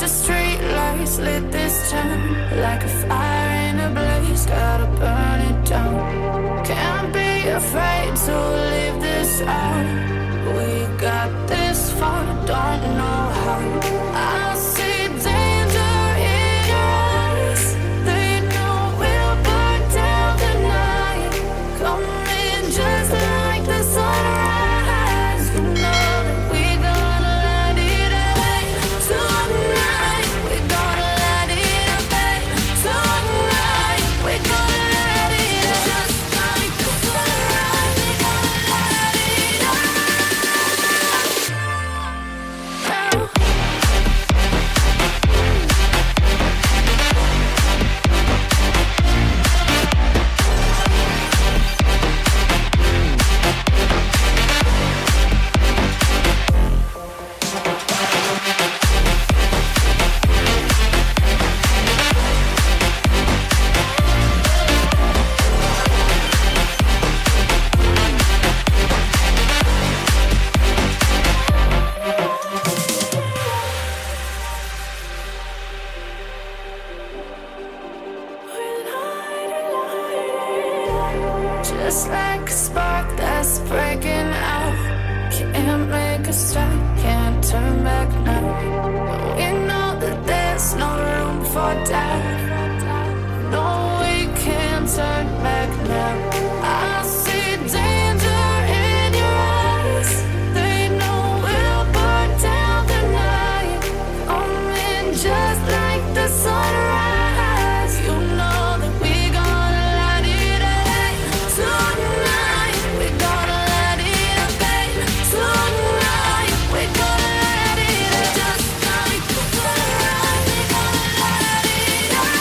the street lights lit this town, like a fire in a blaze, gotta burn it down. Can't be afraid to leave this out. We got this far, don't know how. I see danger in your eyes. They know we'll burn down the night. Coming just like the sunrise. You know that we gonna light it up tonight. We gonna light it up tonight. We gonna light it up just like the sunrise. We gonna light it up now. Just like a spark that's breaking out. Can't make a stop, can't turn back now. We know that there's no room for doubt. No, we can't turn back now. I see danger in your eyes. They know we'll burn down the night. Coming just like the sunrise. You know that we gonna light it up tonight. We gonna light it up tonight. We gonna light it up just like the sunrise. We gonna light it up.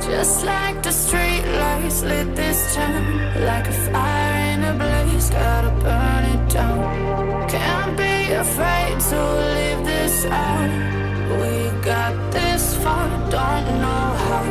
Just like the street lights lit this town, like a fire in a blaze, gotta burn it down. Can't be afraid to leave this out. We got this far, don't know how.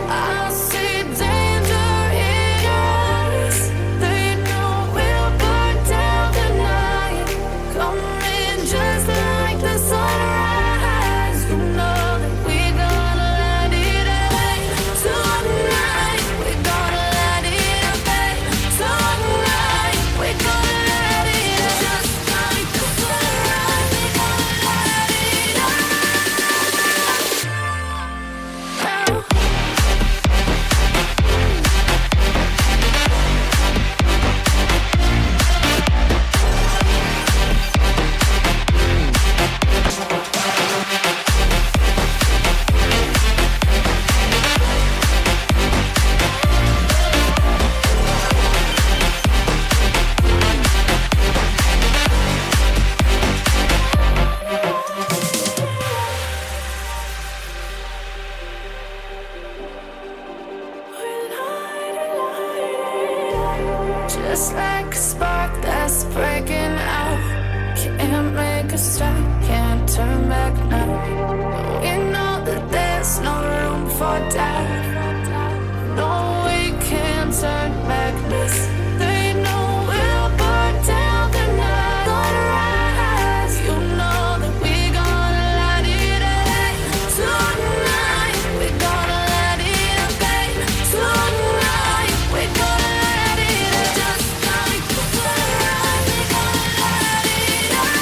I see danger in your eyes. They know we'll burn down the night. Coming just like the sunrise. You know that we gonna light it up tonight. We gonna light it up tonight. We gonna light it up just like the sunrise. We gonna light it up now. Just like a spark that's breaking out. Can't make a stop, can't turn back now. We know that there's no room for doubt. No, we can't turn back now. They know we'll burn down the night. Sunrise, you know that we gonna light it up tonight. We gonna light it up tonight. We gonna light it up just like the sunrise. We gonna light it up.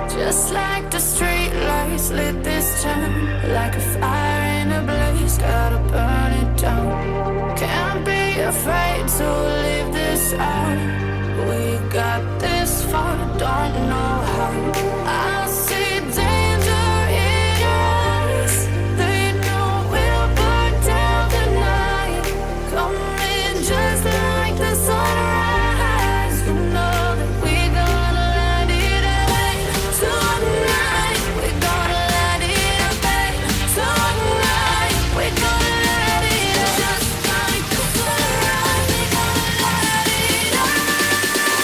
Just like the street lights lit this town, like a fire in a blaze, gotta burn it down. Can't be afraid to leave this out. We got this far, don't know how. I see danger in your eyes. They know we'll burn down the night. Coming just like the sunrise. You know that we gonna light it up tonight. We gonna light it up tonight. We gonna light it up just like the sunrise. We gonna light it up now.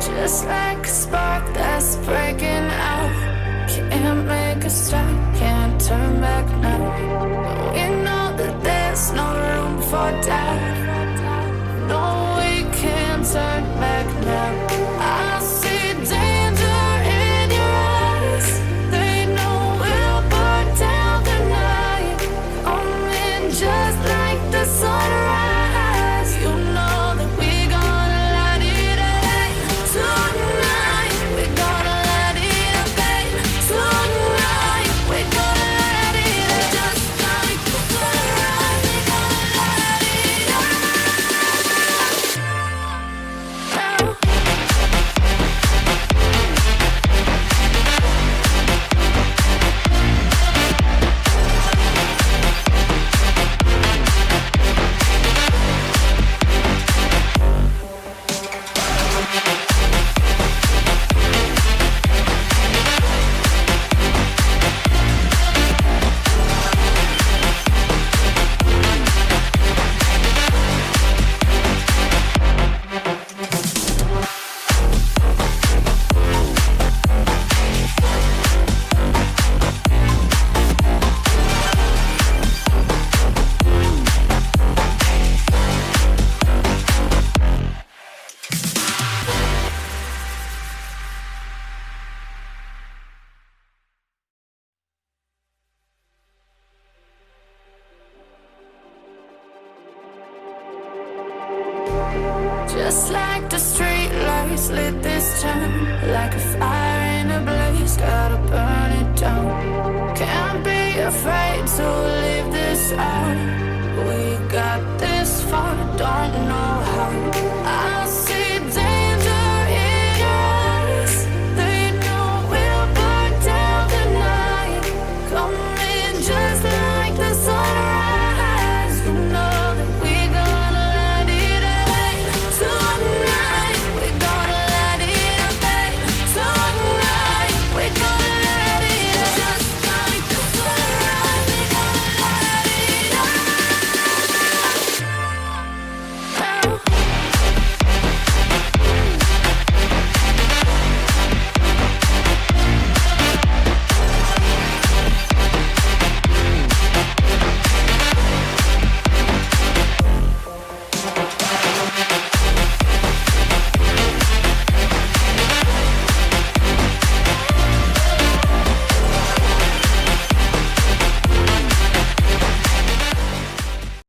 Just like a spark that's breaking out. Can't make a stop, can't turn back now. We know that there's no room for doubt. No, we can't turn back now. I see danger in your eyes. They know we'll burn down the night. Coming just like the sunrise. You know that we gonna light it up tonight. We gonna light it up tonight. We gonna light it up just like the sunrise. We gonna light it up now. Just like the street lights lit this town, like a fire in a blaze, gotta burn it down. Can't be afraid to leave this out.